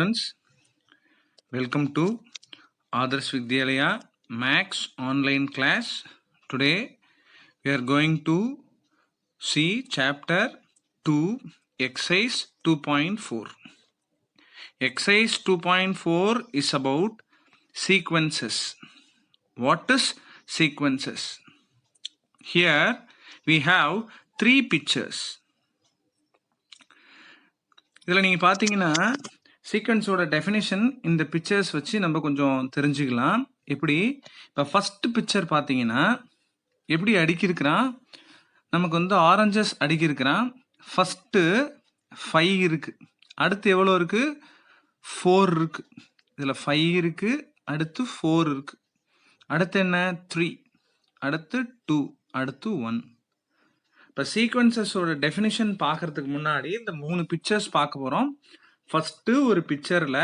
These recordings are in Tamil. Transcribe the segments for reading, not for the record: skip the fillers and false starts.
students, welcome to Adarsh Vidyalaya Max online class. Today we are going to see chapter 2 exercise 2.4. Exercise 2.4 is about sequences. What is sequences? Here we have 3 pictures. இதில் நீங்கள் பார்த்தீங்கன்னா சீக்வன்ஸோட டெஃபினேஷன் இந்த பிக்சர்ஸ் வச்சு நம்ம கொஞ்சம் தெரிஞ்சுக்கலாம். எப்படி இப்போ ஃபஸ்ட்டு பிக்சர் பார்த்தீங்கன்னா எப்படி அடுக்கியிருக்கிறான், நமக்கு வந்து ஆரஞ்சஸ் அடுக்கியிருக்கிறான். ஃபஸ்ட்டு 5 இருக்குது, அடுத்து எவ்வளோ இருக்குது, 4 இருக்குது. இதில் 5 இருக்குது, அடுத்து 4 இருக்குது, அடுத்து என்ன 3, அடுத்து 2, அடுத்து 1. இப்போ சீக்வன்சஸோட டெஃபினிஷன் பார்க்கறதுக்கு முன்னாடி இந்த 3 பிக்சர்ஸ் பார்க்க போகிறோம். ஃபஸ்ட்டு ஒரு பிக்சரில்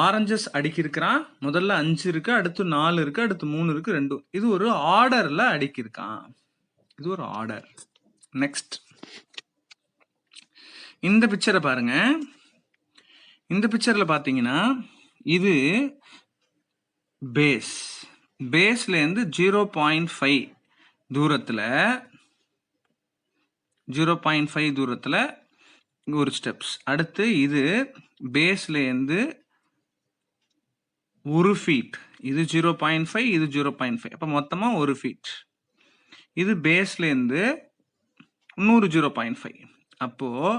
ஆரஞ்சஸ் அடுக்கியிருக்கிறான். முதல்ல 5 இருக்குது, அடுத்து 4 இருக்குது, அடுத்து 3 இருக்குது, 2. இது ஒரு ஆர்டரில் அடுக்கியிருக்கான். இது ஒரு ஆர்டர். நெக்ஸ்ட் இந்த பிக்சரை பாருங்க. இந்த பிக்சரில் பார்த்தீங்கன்னா இது பேஸ்லேருந்து 0.5 தூரத்தில் 0.5 தூரத்தில் ஒரு ஸ்டெப்ஸ். அடுத்து இது பேஸ்லேருந்து 1 ஃபீட். இது 0.5, இது 0.5. அப்போ மொத்தமாக 1 ஃபீட். இது பேஸ்லேருந்து இன்னொரு 0.5. அப்போது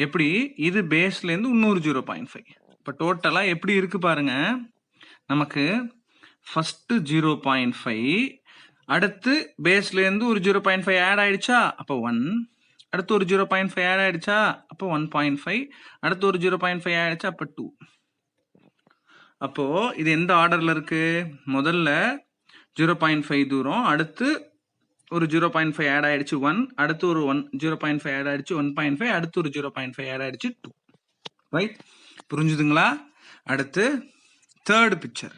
எப்படி இது பேஸ்லேருந்து இன்னொரு 0.5. இப்போ டோட்டலாக எப்படி இருக்குது பாருங்க. நமக்கு ஃபஸ்ட்டு 0.5, அடுத்து பேஸ்லேருந்து ஒரு 0.5 ஆட் ஆயிடுச்சா, அப்போ 1. அடுத்து ஒரு 0.5 ஆட் ஆயிடுச்சா, அப்போ 1.5. அடுத்து ஒரு 0.5 ஆயிடுச்சா, அப்போ 2. அப்போ இது எந்த ஆர்டர்ல இருக்கு? முதல்ல 0.5 தூரம், அடுத்து ஒரு 0.5 ஆட் ஆயிடுச்சு 1, அடுத்து ஒரு 0.5 ஆட் ஆயிடுச்சு 1.5, அடுத்து ஒரு 0.5 ஆட் ஆயிடுச்சு 2. ரைட், புரிஞ்சுதுங்களா? அடுத்து தேர்ட் பிக்சர்.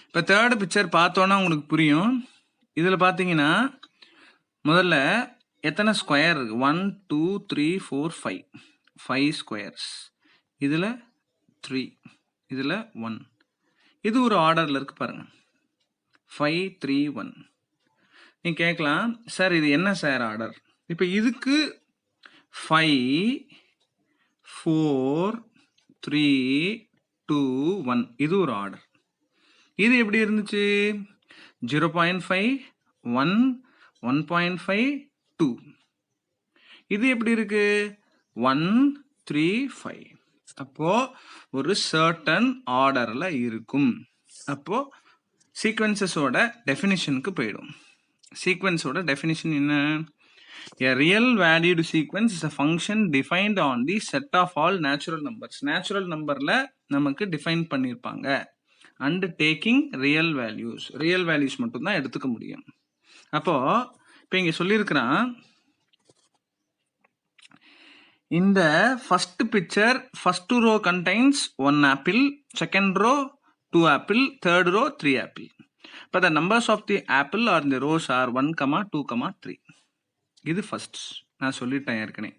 இப்போ தேர்டு பிக்சர் பார்த்தோன்னா உங்களுக்கு புரியும். இதில் பார்த்தீங்கன்னா முதல்ல எத்தனை ஸ்கொயர் இருக்குது? 1 2 3 4 5. 5 ஸ்கொயர்ஸ். இதில் 3, இதில் 1. இது ஒரு ஆர்டரில் இருக்குது பாருங்கள். 5 3 1. நீங்கள் கேட்கலாம், சார் இது என்ன சார் ஆர்டர்? இப்போ இதுக்கு 5 4 3 2 1 இது ஒரு ஆர்டர். இது எப்படி இருந்துச்சு? 0.5 1 1.5 2. இது எப்படி இருக்கு? 1 3 5. அப்போ ஒரு சர்டன் ஆர்டர்ல இருக்கும். அப்போ சீக்வன்சஸோட டெஃபினிஷனுக்கு போயிடும். சீக்வன்ஸோட டெஃபினிஷன் என்ன? A real valued sequence is a function defined on the set of all natural numbers. Natural numberல நமக்கு டிஃபைன் பண்ணியிருப்பாங்க. அண்ட் டேக்கிங் ரியல் வேல்யூஸ் மட்டும்தான் எடுத்துக்க முடியும். அப்போ இப்போ இங்கே சொல்லியிருக்கிறான், இந்த first picture first row contains 1 apple, second row 2 apple, third row 3 apple. இப்போ the numbers of the apple are the rows are 1, 2, 3. இது ஃபர்ஸ்ட், நான் சொல்லிட்டேன் ஏற்கனவே.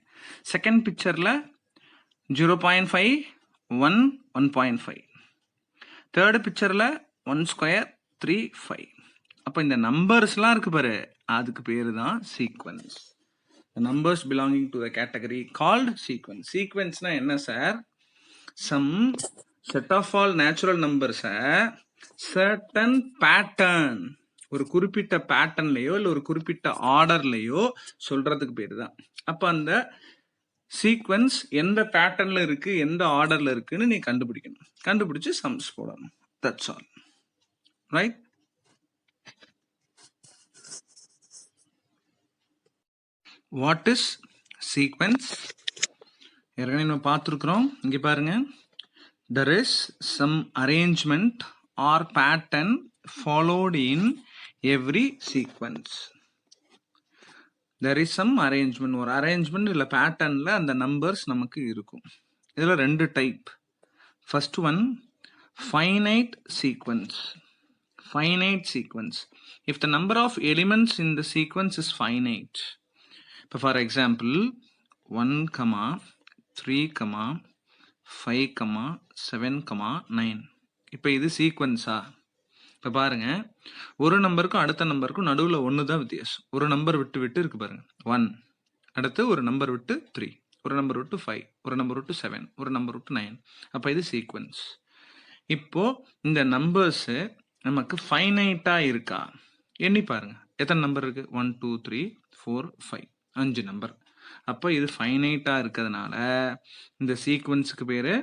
செகண்ட் பிக்சரில் 0.5 1 1.5. தேர்டு பிக்சரில் 1 ஸ்கொயர் 3 5. அப்போ இந்த நம்பர்ஸ்லாம் இருக்கு பாரு, அதுக்கு பேர் தான் sequence. Numbers belonging to the category called sequence. சீக்வன்ஸ்னா என்ன sir? Some set of all natural நம்பர்ஸை சர்டன் பேட்டர்ன், ஒரு குறிப்பிட்ட பேட்டர்ன்லையோ இல்லை ஒரு குறிப்பிட்ட ஆர்டர்லையோ சொல்றதுக்கு பேர் தான். அப்போ அந்த சீக்வன்ஸ் எந்த பேட்டர்ன்ல இருக்கு, எந்த ஆர்டர்ல இருக்குன்னு நீ கண்டுபிடிக்கணும். கண்டுபிடிச்சு சம்ஸ் போடணும். That's all. Right? What is sequence? ஏற்கனவே நம்ம பார்த்துருக்குறோம். இங்கே பாருங்க, there is some arrangement or pattern followed in every sequence. There is some arrangement. ஒரு அரேஞ்ச்மெண்ட் இல்லை பேட்டர்னில் அந்த நம்பர்ஸ் நமக்கு இருக்கும். இதில் 2 type. First one finite sequence. Finite sequence. If the number of elements in the sequence is finite, for example 1, 3, 5, 7, 9. இப்போ இது சீக்வன்ஸா? இப்போ பாருங்க, ஒரு நம்பருக்கும் அடுத்த நம்பருக்கும் நடுவில் ஒன்று தான் வித்தியாசம். ஒரு நம்பர் விட்டு விட்டு இருக்கு பாருங்க, 1. அடுத்து ஒரு நம்பர் விட்டு 3, ஒரு நம்பர் விட்டு 5, ஒரு நம்பர் விட்டு 7, ஒரு நம்பர் விட்டு 9. அப்போ இது சீக்வன்ஸ். இப்போ இந்த நம்பர்ஸ் நமக்கு ஃபைனைட்டா இருக்கா? எண்ணி பாருங்க, எத்தனை நம்பர் இருக்கு? 1, 2, 3, 4, 5, 5 நம்பர். அப்போ இது ஃபைனைட்டா இருக்கிறதுனால இந்த சீக்வன்ஸுக்கு பேரு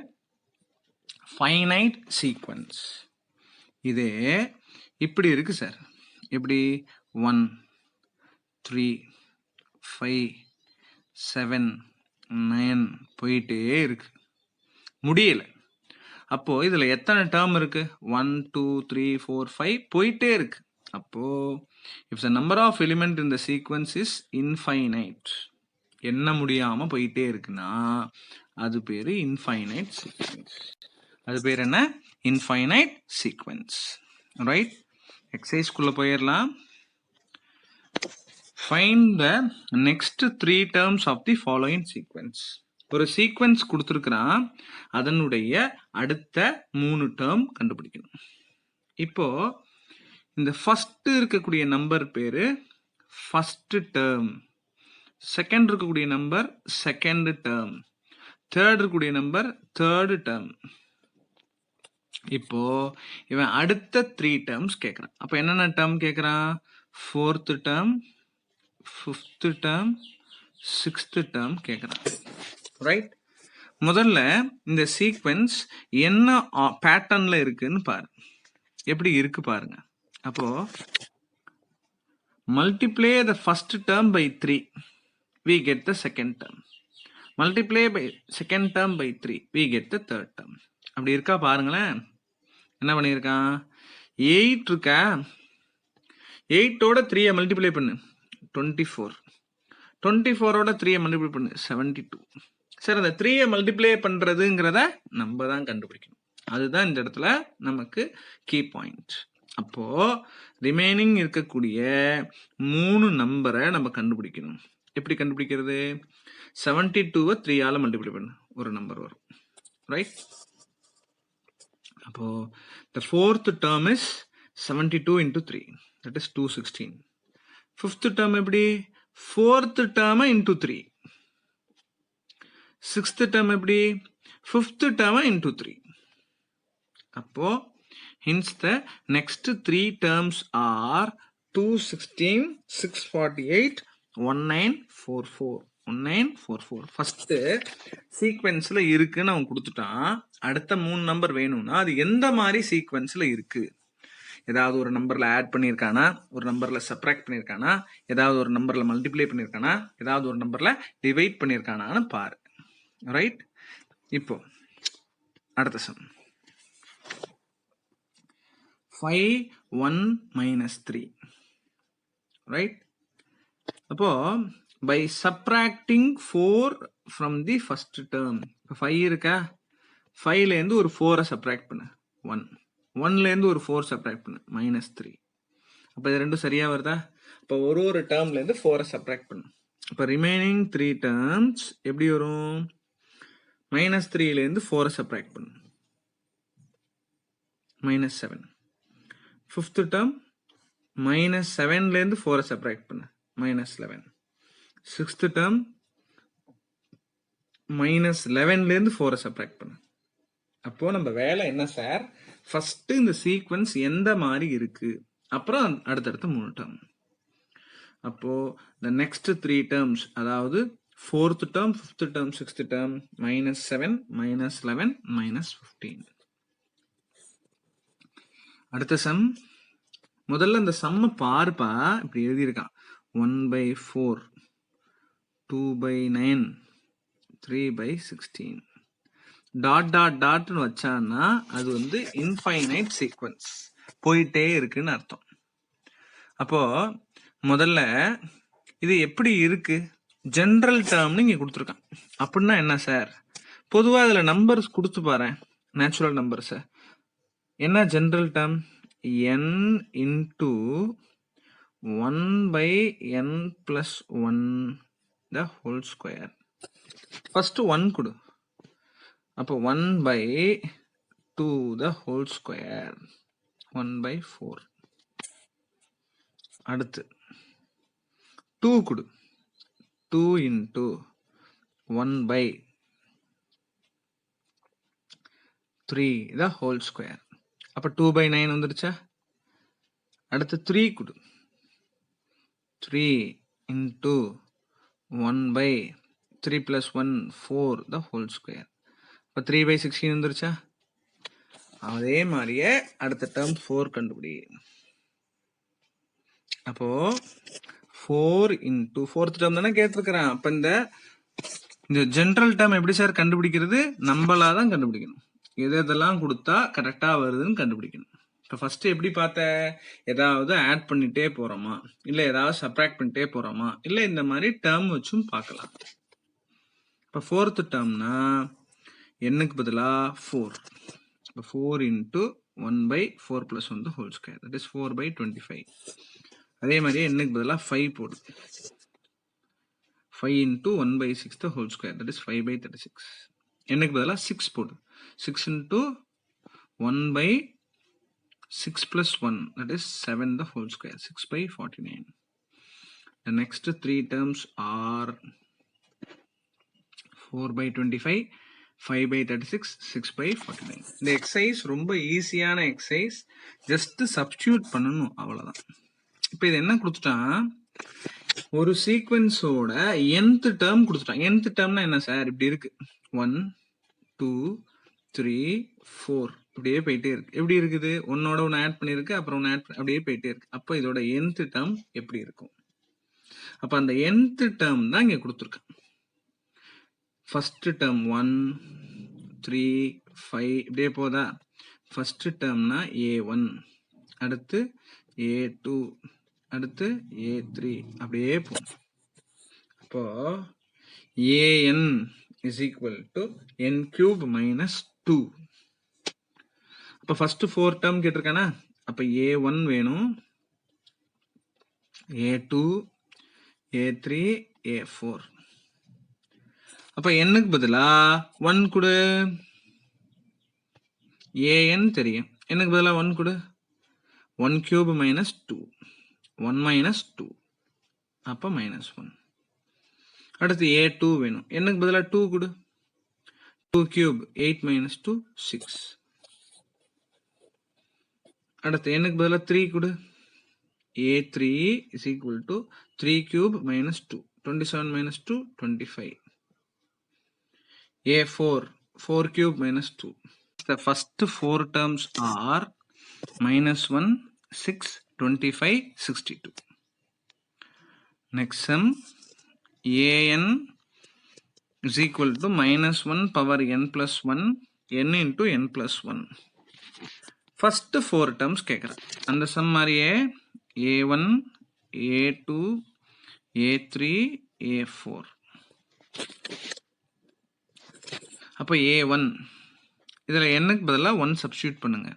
ஃபைனைட் சீக்வன்ஸ். இதே இப்படி இருக்கு சார், எப்படி 1, 3, 5, 7, 9 போயிட்டே இருக்கு, முடியல. அப்போ இதுல எத்தனை டேர்ம் இருக்கு? 1, 2, 3, 4, 5 போயிட்டே இருக்கு. அப்போ if the number of element in the sequence is infinite, எண்ண முடியாம போயிட்டே இருக்குன்னா அது பேரு infinite sequence. அது பேர் என்ன? infinite sequence. ரைட், எக்ஸசைஸ் குள்ள போயிடலாம். Find the next 3 terms of the following sequence. ஒரு சீக்வன்ஸ் கொடுத்துருக்கிறான், அதனுடைய அடுத்த 3 டேர்ம் கண்டுபிடிக்கணும். இப்போ இந்த ஃபர்ஸ்ட் இருக்கக்கூடிய நம்பர் பேரு ஃபர்ஸ்ட் டேர்ம், செகண்ட் இருக்கக்கூடிய நம்பர் செகண்ட் டேர்ம், தேர்ட் இருக்கக்கூடிய நம்பர் தேர்ட் டேர்ம். இப்போ இவன் அடுத்த 3 டேர்ம்ஸ் கேட்கறான். அப்ப என்னென்ன டேர்ம் கேட்கறான்? Fourth term, fifth term, sixth term கேட்கறான். ரைட், முதல்ல இந்த சீக்வென்ஸ் என்ன பேட்டர்ன்ல இருக்குன்னு பாரு, எப்படி இருக்கு பாருங்க. அப்போ multiply the first term by 3, we get the second term. Multiply by second term by 3, we get the third term. அப்படி இருக்கா பாருங்களேன். என்ன பண்ணியிருக்கான்? 8 இருக்கா, 8ஓட 3 மல்டிப்ளை பண்ணு 24, 24ஓட 3 மல்டிப்ளை பண்ணு 72. சார், அந்த 3 மல்டிப்ளை பண்றதுங்கிறத நம்ம தான் கண்டுபிடிக்கணும். அதுதான் இந்த இடத்துல நமக்கு கீ பாயிண்ட். அப்போ ரிமைனிங் இருக்கக்கூடிய 3 நம்பரை நம்ம கண்டுபிடிக்கணும். எப்படி கண்டுபிடிக்கிறது? 72வை 3ஆல மல்டிப்ளை பண்ணு, ஒரு நம்பர் வரும். ரைட், அப்போ the fourth term is 72 into 3, that is 216. fifth term எப்படி? fourth term into 3. sixth term எப்படி? fifth term into 3. அப்போ hence the next 3 terms are 216, 648, 1944. 1944 first சீக்வென்ஸ்ல இருக்குன்னு அவன் கொடுத்துட்டான். அடுத்த 3 நம்பர் வேணும்னா அது எந்த மாதிரி சீக்வென்ஸ்ல இருக்கு? ஏதாவது ஒரு நம்பர்ல ஆட் பண்ணியிருக்கானா, ஒரு நம்பர்ல சப்ராக்ட் பண்ணியிருக்கானா, ஏதாவது ஒரு நம்பர்ல மல்டிப்ளை பண்ணியிருக்கானா, ஏதாவது ஒரு நம்பர்ல டிவைட் பண்ணியிருக்கானான்னு பாரு. ரைட், இப்போ அடுத்த சம் 5, 1, -3. ரைட், அப்போ by subtracting 4 from the first term, இப்போ 5 இருக்கா, 5ல இருந்து ஒரு 4 சப்ராக்ட் பண்ணு 1, 1ல இருந்து ஒரு 4 சப்ராக்ட் பண்ணு -3. அப்ப இது ரெண்டும் சரியா வருதா? இப்போ ஒரு டேர்ம்ல இருந்து 4 சப்ராக்ட் பண்ணு. இப்போ ரிமைனிங் 3 டேர்ம்ஸ் எப்படி வரும்? -3ல இருந்து 4 சப்ராக்ட் பண்ணு -7. ஃபிஃப்த் டேர்ம் -7ல இருந்து 4 சப்ராக்ட் பண்ணு -11. சிக்ஸ்த் டேர்ம் -11ல இருந்து 4 சப்ராக்ட் பண்ணு. அப்போ நம்ம வேலை என்ன சார்? ஃபர்ஸ்ட் இந்த சீக்வென்ஸ் எந்த மாதிரி இருக்கு, அப்புறம் அடுத்தடுத்த 3 டேர்ம். அப்போ the next 3 terms, அதாவது fourth term, fifth term, sixth term, -7, -11, -15. அடுத்த சம். முதல்ல இந்த சம்ம பார்ப்பா, இப்படி எழுதியிருக்கான் 1/4, 2/9, 3/16. டாட் டாட் டாட்னு வச்சான்னா அது வந்து இன்ஃபைனைட் சீக்வன்ஸ், போயிட்டே இருக்குன்னு அர்த்தம். அப்போ முதல்ல இது எப்படி இருக்கு? ஜென்ரல் டேர்ம்னு இங்க கொடுத்துருக்கான். அப்படின்னா என்ன சார்? பொதுவா இதுல நம்பர்ஸ் கொடுத்து பாரு, நேச்சுரல் நம்பர்ஸ். என்ன general term? n into 1/n plus 1 the whole square. First 1 கொடு, அப்போ 1/2 the whole square 1/4. அடுத்து 2 கொடு 2 into 1/3 the whole square. அப்போ 2/9 வந்துருச்சா? அடுத்து 3 கொடு 3 into 1/3 plus 1 4 the whole square. இப்போ 3/16 வந்துருச்சா? அதே மாதிரியே அடுத்த டேர்ம் 4 கண்டுபிடி. அப்போ 4 into 4th டேர்ம் தானே கேட்டிருக்கிறேன். அப்ப இந்த ஜென்ரல் டேர்ம் எப்படி சார் கண்டுபிடிக்கிறது? நம்மளா தான் கண்டுபிடிக்கணும். எதெல்லாம் கொடுத்தா கரெக்டா வருதுன்னு கண்டுபிடிக்கணும். இப்போ ஃபர்ஸ்ட் எப்படி பார்த்த? ஏதாவது ஆட் பண்ணிட்டே போறோமா, இல்ல ஏதாவது சப்ராக்ட் பண்ணிட்டே போறோமா, இல்ல இந்த மாதிரி டேர்ம் வச்சும் பார்க்கலாம். இப்போ 4th டேர்ம்னா என்னுக்கு பதிலா 4. இப்போ 4 into 1/4 plus 1 the whole square, that is 4/25. அதே மாதிரி என்னுக்கு பதிலா 5 போடு. 5 into 1/6 the whole square, that is 5/36. என்னுக்கு பதிலா 6 போடு. 6 into 1/6 plus 1, that is 7 the whole square, 6/49. The next 3 terms are 4/25, 5/36, 6/49. இந்த எக்ஸசைஸ் ரொம்ப ஈஸியான எக்ஸசைஸ். ஜஸ்ட் சப்ஸ்டியூட் பண்ணணும், அவ்வளவுதான். இப்போ இது என்ன கொடுத்துட்டான்? ஒரு சீக்வென்ஸோட nth டேர்ம் கொடுத்துட்டான். nth டேர்ம்னா என்ன சார்? இப்படி இருக்கு, 1 2 3 4 இப்படியே போயிட்டே இருக்கு. எப்படி இருக்குது? ஒன்னோட ஒன்று ஆட் பண்ணிருக்கு, அப்புறம் ஒன்று ஆட் அப்படியே போயிட்டே இருக்கு. அப்போ இதோட nth டேர்ம் எப்படி இருக்கும்? அப்ப அந்த nth டேர்ம் தான் இங்க கொடுத்துருக்கேன். ஃபர்ஸ்ட் டேர்ம் 1 3 5 இப்படியே போதா? ஃபர்ஸ்ட் டேர்ம்னா a1, அடுத்து a2, அடுத்து a3 அப்படியே போகும். அப்போ an is equal to n cube minus 2. அப்ப ஃபர்ஸ்ட் 4 டேர்ம் கேட்டிருக்கானா? அப்ப a1 வேணும், a2, a3, a4. அப்ப nக்கு பதிலா 1 கொடு. an தெரியும், nக்கு பதிலா 1 கொடு. 1 cube minus 2, 1 minus 2, அப்ப minus 1. அடுத்து a2 வேணும், nக்கு பதிலா 2 கொடு. 2 cube 8 minus 2 6. அடுத்து nக்கு பதிலா 3 கொடு. a3 is equal to 3 cube minus 2, 27 minus 2 25. a4 4 cube minus 2. The first 4 terms are minus 1 6 25 62. Next sum, an is equal to minus 1 power n plus 1 n into n plus 1. First 4 terms கேட்குறேன். அந்த சம் மாதிரியே a1 a2 a3 a4. அப்போ a1 இதில் nக்கு பதிலாக 1 சப்ஸ்டியூட் பண்ணுங்க.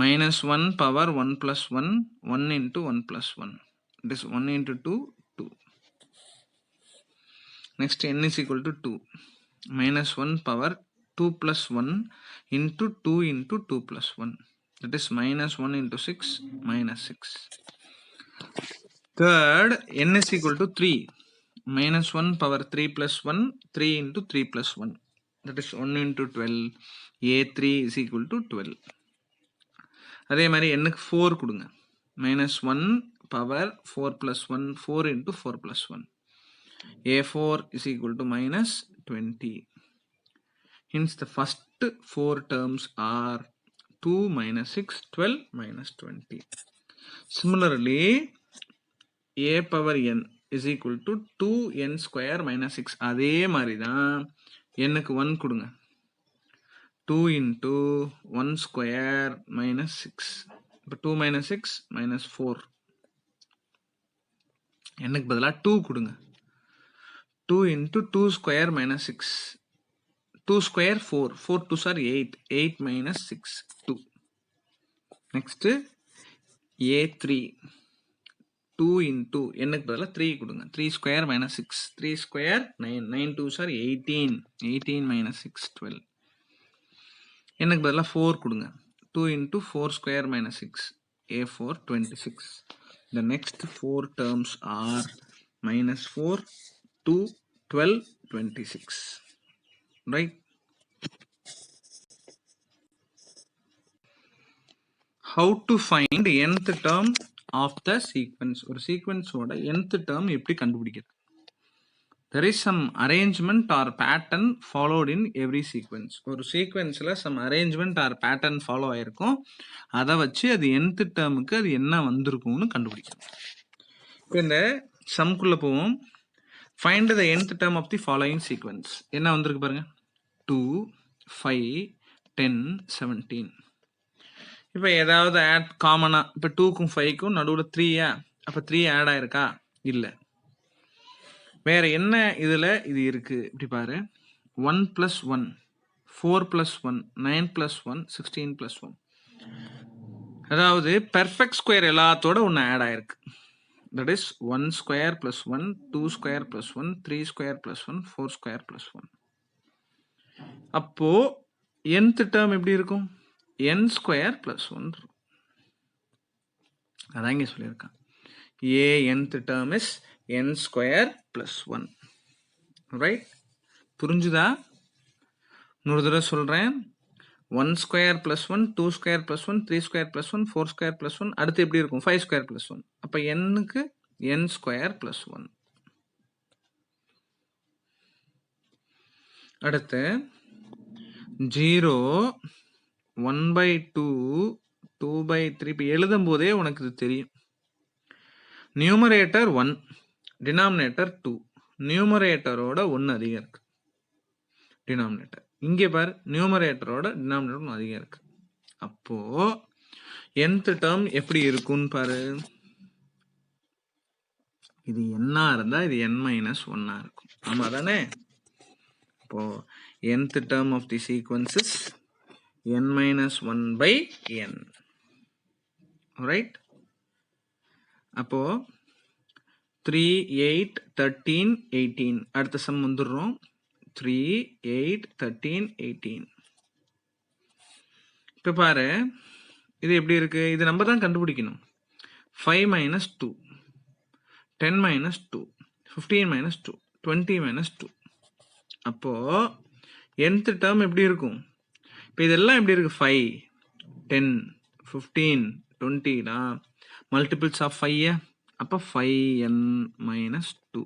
minus 1 power 1 plus 1 1 into 1 plus 1, it is 1 into 2 2. Next n is equal to 2, minus 1 power 2 plus 1 into 2 into 2 plus 1, that is minus 1 into 6 minus 6. Third, n is equal to 3, minus 1 power 3 plus 1 3 into 3 plus 1, that is 1 into 12. a3 is equal to 12. அதே மாதிரி nக்கு 4 கொடுங்க. minus 1 power 4 plus 1 4 into 4 plus 1. a4 is equal to minus 20. Hence the first 4 terms are 2 minus 6 12 minus 20. Similarly, a power n is equal to 2n square minus 6. அதே மாதிரி தான் nக்கு 1 கொடுங்க. 2 into 1 square minus 6. இப்போ 2 minus 6 minus 4. nக்கு பதிலாக 2 கொடுங்க. 2 into 2 square minus 6. 2 square 4. 4 2s are 8. 8 minus 6 2. Next a3. 2 into nக்கு பதிலாக 3 கொடுங்க. 3 square minus 6. 3 square 9. 9 2s are 18. 18 minus 6 12. எனக்கு பதிலாக 4 கொடுங்க. 2 into 4 square minus 6, a4 26. The next 4 terms are minus 4, 2, 12, 26. Right? How to find nth term of the sequence? ஒரு sequenceோட nth term எப்படி கண்டுபிடிக்கிறது? There is some arrangement or pattern followed in every sequence. ஒரு sequenceல some arrangement or pattern follow ஆயிருக்கும். அதை வச்சு அது nth termக்கு அது என்ன வந்திருக்கும்னு கண்டுபிடிக்கணும். இப்போ இந்த சம்குள்ள போவோம். Find the nth term of the following sequence. என்ன வந்திருக்கு பாருங்க. 2, 5, 10, 17. இப்போ ஏதாவது ஆட் காமனா, இப்போ 2க்கும் 5க்கும் நடுவில் 3யா, அப்போ 3 ஆட் ஆயிருக்கா? இல்லை. வேற என்ன இதுல இது இருக்கு? இப்படி பாரு. 1 + 1, 4 + 1, 9 + 1, 16 + 1. அதாவது பெர்ஃபெக்ட் ஸ்கொயர் எல்லாத்தோட ஒன்று ஆட் ஆயிருக்கு. That is 1 square + 1, 2 square + 1, 3 square + 1, 4 square + 1. அப்போ nth டேர்ம் எப்படி இருக்கும்? n square + 1. அதான் இங்கே சொல்லியிருக்கான். a nth term is n square + 1. Right? புரிஞ்சுதா? இன்னொரு தடவை சொல்கிறேன். 1 square + 1, 2 square + 1, 3 square + 1, 4 square + 1. அடுத்து எப்படி இருக்கும்? 5 square + 1. அப்போ nக்கு n square + 1. அடுத்து 0, 1/2, 2/3. இப்போ எழுதும் போதே உனக்கு இது தெரியும். Numerator 1, denominator 2. நியூமரேட்டரோட 1 அதிகம் இருக்கு. டினாமினேட்டர் இங்கே பாரு, நியூமரேட்டரோட டினாமினேட்டர் அதிகம் இருக்கு. அப்போ nth டேர்ம் எப்படி இருக்கும்னு பாரு. இது n இருந்தா இது n - 1 இருக்கும். ஆமா தானே? அப்போ nth term of the sequence is n - 1/n. Right? அப்போ 3, 8, 13, 18. அடுத்த சம் வந்துடுறோம். 3, 8, 13, 18. இப்போ பாரு, இது எப்படி இருக்கு? இது நம்ம தான் கண்டுபிடிக்கணும். 5 - 2, 10 - 2, 15 - 2, 20 - 2. அப்போ nth டேர்ம் எப்படி இருக்கும்? இப்போ இதெல்லாம் எப்படி இருக்கு? 5, 10, 15, 20 மல்டிபிள்ஸ் ஆஃப் 5. அப்போ 5n - 2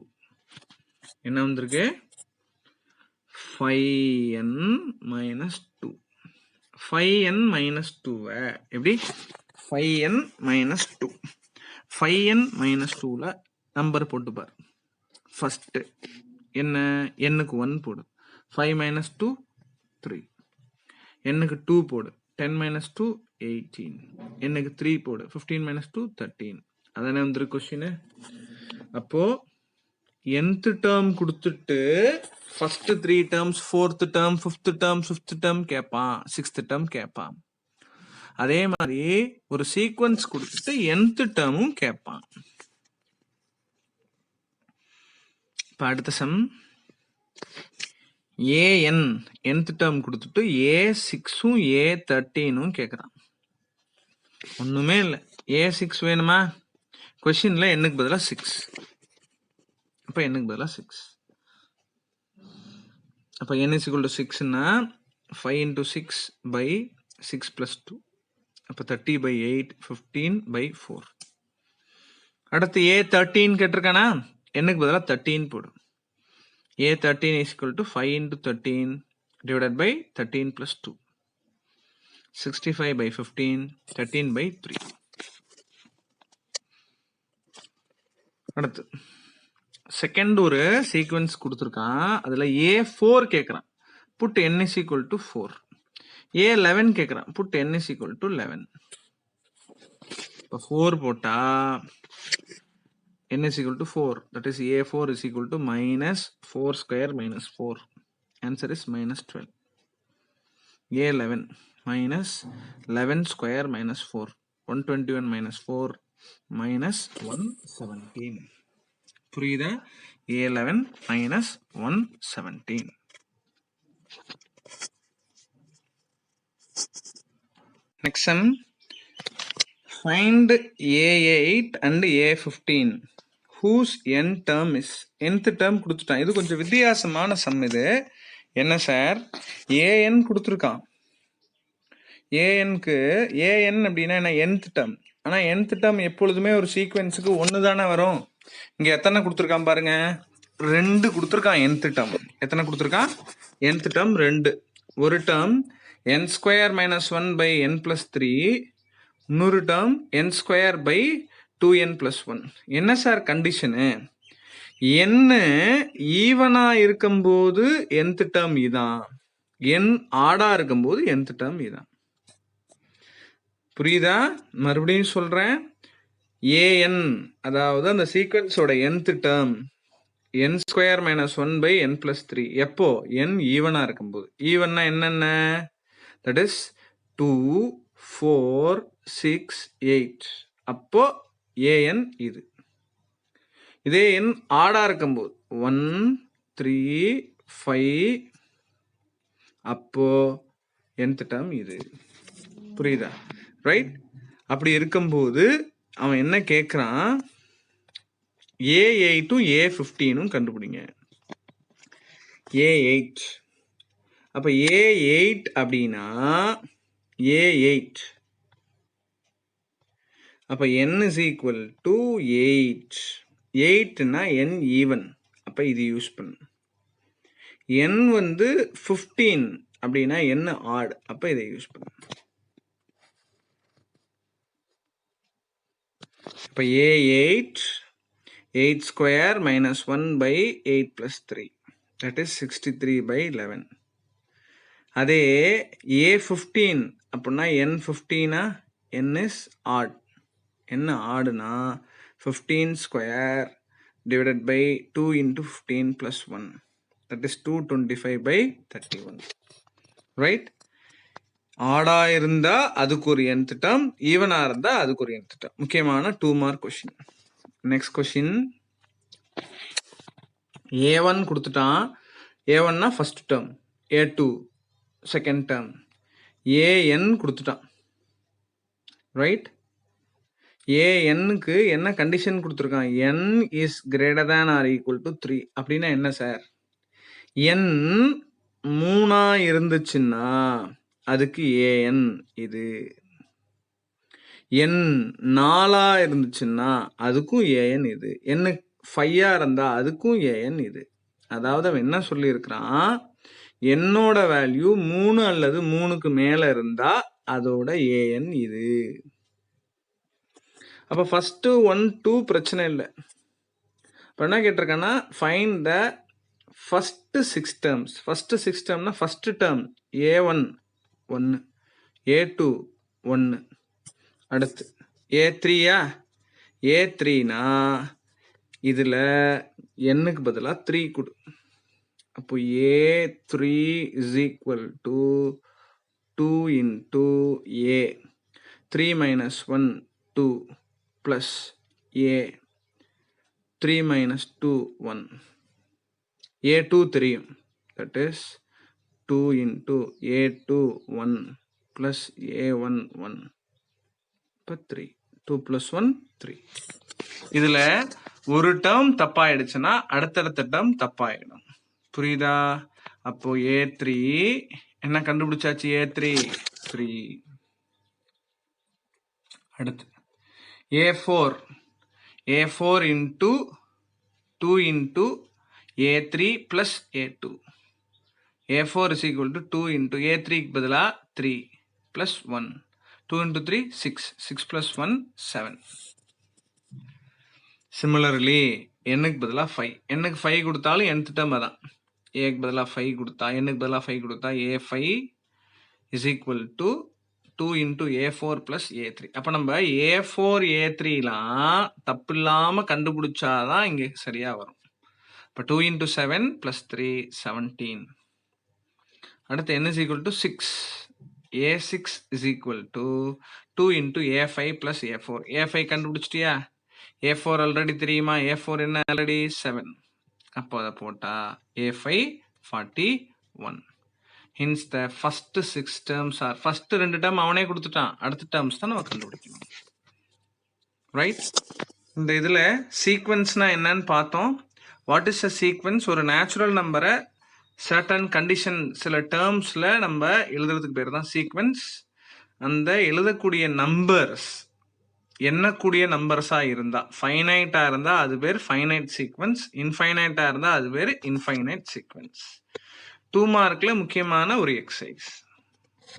என்ன வந்திருக்கு? 5n - 2. 5n - 2 எப்படி? 5n - 2. 5n - 2ல நம்பர் போட்டு பாரு. ஃபர்ஸ்ட் என்ன? n-க்கு 1 போடு. 5 - 2 3. n-க்கு 2 போடு. 10 - 2 18. n-க்கு 3 போடு. 15 - 2 13. அதானே வந்துருக்கு கொஸ்டின். அப்போ nth டேர்ம் கொடுத்துட்டு first 3 terms, 4th term, 5th term, 6th term கேட்பான், 6th டேர்ம் கேட்பான். அதே மாதிரி ஒரு சீக்வன்ஸ் கொடுத்துட்டு nth டேர்மும் கேட்பான். இப்போ அடுத்த சம் an nth டேர்ம் கொடுத்துட்டு a6ம் a13ம் கேட்குறான். ஒன்றுமே இல்லை. a6 வேணுமா? கொஸ்டின்ல என்னக்கு பதிலாக 6. அப்போ என்னக்கு பதிலாக 6. அப்போ n = 6ன்னா 5 × 6/6 + 2. அப்போ 30/8, 15/4. அடுத்து a13 கேட்டிருக்கானா? என்னக்கு பதிலாக 13 போடு. a13 = 5 × 13 / 13 + 2. 65/15, 13/3. அடுத்து செகண்ட் ஒரு சீக்வன்ஸ் கொடுத்துருக்கான். அதில் a4 கேட்குறான். Put n = 4. a11 கேட்குறான். Put n = 11. இப்போ 4 போட்டா n = 4. That is a4 = -4 square - 4. Answer is -12. a11 -11 square - 4. 121 - 4 -117. புரியுதா? a11 -117. Next sum, find A8 and A15 whose n term is. nth term கொடுத்துட்டான். இது கொஞ்சம் வித்தியாசமான சம். இது என்ன சார், an கொடுத்துருக்கான். anக்கு an அப்படின்னா என்ன, nth term. ஆனா nth term எப்பொழுதுமே ஒரு சீக்வென்ஸுக்கு ஒன்று தானே வரும். இங்க எத்தனை கொடுத்துருக்கான் பாருங்க, 2 கொடுத்துருக்கான் nth term. எத்தனை கொடுத்துருக்கான், nth term 2. ஒரு term n square minus 1 by n plus 3, இன்னொரு term n square by 2n plus 1. என்ன சார் கண்டிஷனு, n ஈவனா இருக்கும்போது nth term இதான், n ஆடா இருக்கும்போது nth term இதான். புரியுதா? மறுபடியும் சொல்றேன், an அதாவது அந்த சீக்வென்ஸோட nth term n square minus 1 by n plus 3 எப்போ, n ஈவனா இருக்கும்போது. ஈவன்னா என்னென்ன, that is 2, 4, 6, 8. அப்போ an இது. இதே n ஆடா இருக்கும்போது 1, 3, 5, அப்போ nth term இது. புரியுதா? ரைட். அப்படி இருக்கும்போது அவன் என்ன கேட்குறான், A8 A15 கண்டுபிடிங்க. A8 அப்ப A8 அப்படின்னா A8 அப்ப n is equal to 8. 8னா n even, அப்ப இது யூஸ் பண்ணு. n வந்து 15 அப்படின்னா n ஆட், அப்ப இதை யூஸ் பண்ணு. இப்ப A8 8 square minus 1 by 8 plus 3, that is 63 by 11. அதே A15 அப்படின்னா n15, n is odd. என்ன ஆடுனா 15 square divided by 2 into 15 plus 1, that is 225 by 31. Right. ஆடா இருந்தா அதுக்கு ஒரு nth term, ஈவனா இருந்தா அதுக்கு ஒரு nth term. முக்கியமான 2 mark question. Next question, A1 கொடுத்துட்டான். A1னா first term, A2 second term, an கொடுத்துட்டான். ரைட். anக்கு என்ன கண்டிஷன் கொடுத்துருக்கான், n is greater than or equal to 3. அப்படின்னா என்ன சார், n 3 இருந்துச்சுன்னா அதுக்கு an இது. n 4 இருந்துச்சுன்னா அதுக்கும் an இது. n 5 இருந்தா அதுக்கும் an இது. அதாவது அவன் என்ன சொல்லியிருக்கிறான், என்னோட வேல்யூ 3 அல்லது 3க்கு மேல இருந்தா அதோட an இது. அப்ப ஃபர்ஸ்ட் 1, 2 பிரச்சனை இல்லை. இப்போ என்ன கேட்டிருக்கேன்னா, find the first 6 terms. First 6 டேர்ம்னா ஃபர்ஸ்ட் டேர்ம் A1 1, A2 1, அடுத்து A3யா, A3னா இதில் என்னுக்கு பதிலாக 3 கொடு. அப்போ A3 is equal to 2 into A, 3 minus 1 2 plus A, 3 minus 2 1, A2 3, that is 2 into A2 1 plus A1 1, இப்போ 3, 2 plus 1 3. இதில் ஒரு டேர்ம் தப்பாயிடுச்சுன்னா அடுத்தடுத்த டேர்ம் தப்பாயிடும். புரியுதா? அப்போ A3 என்ன கண்டுபிடிச்சாச்சு, A3 3. அடுத்து A4 into 2 into A3 plus A2. A4 is equal to 2 into A3 பதிலா 3 plus 1. 2 into 3 6. 6 plus 1 7. Similarly n-க்கு பதிலா 5. n-க்கு 5 கொடுத்தாலும் nth term அதான். a-க்கு பதிலா 5 கொடுத்தா, n-க்கு பதிலா 5 கொடுத்தா A5 is equal to 2 into A4 plus A3. அப்ப நம்ம A4 A3லாம் தப்பு இல்லாம கண்டுபிடிச்சாதான் இங்க சரியா வரும். இப்ப 2 into 7 plus 3 17. அடுத்து n is equal to 6. A6 is equal to 2 into A5 plus A4. A5 கண்டுபிடிச்சிட்டியா? A4 already தெரியுமா? A4 என்ன ஆல்ரெடி 7. அப்போ அதை போட்டா A5 41. hence the first 6 terms are first 2 term அவனே கொடுத்துட்டான், அடுத்த terms தான் நம்ம கண்டுபிடிக்கணும். ரைட்? இந்த இதுல சீக்வென்ஸ்னா என்னன்னு பார்த்தோம். What is a sequence? ஒரு நேச்சுரல் நம்பரை சர்டன் கண்டிஷன் சில டேர்ம்ஸ்ல நம்ம எழுதுறதுக்கு பேர் தான் சீக்வென்ஸ். அந்த எழுதக்கூடிய நம்பர்ஸ் எண்ணக்கூடிய நம்பர்ஸா இருந்தா, ஃபைனைட்டா இருந்தா அது பேர் ஃபைனைட் சீக்வென்ஸ், இன்ஃபைனைட்டா இருந்தா அது பேர் இன்ஃபைனைட் சீக்வென்ஸ். 2 மார்க்ல முக்கியமான ஒரு எக்ஸசைஸ்.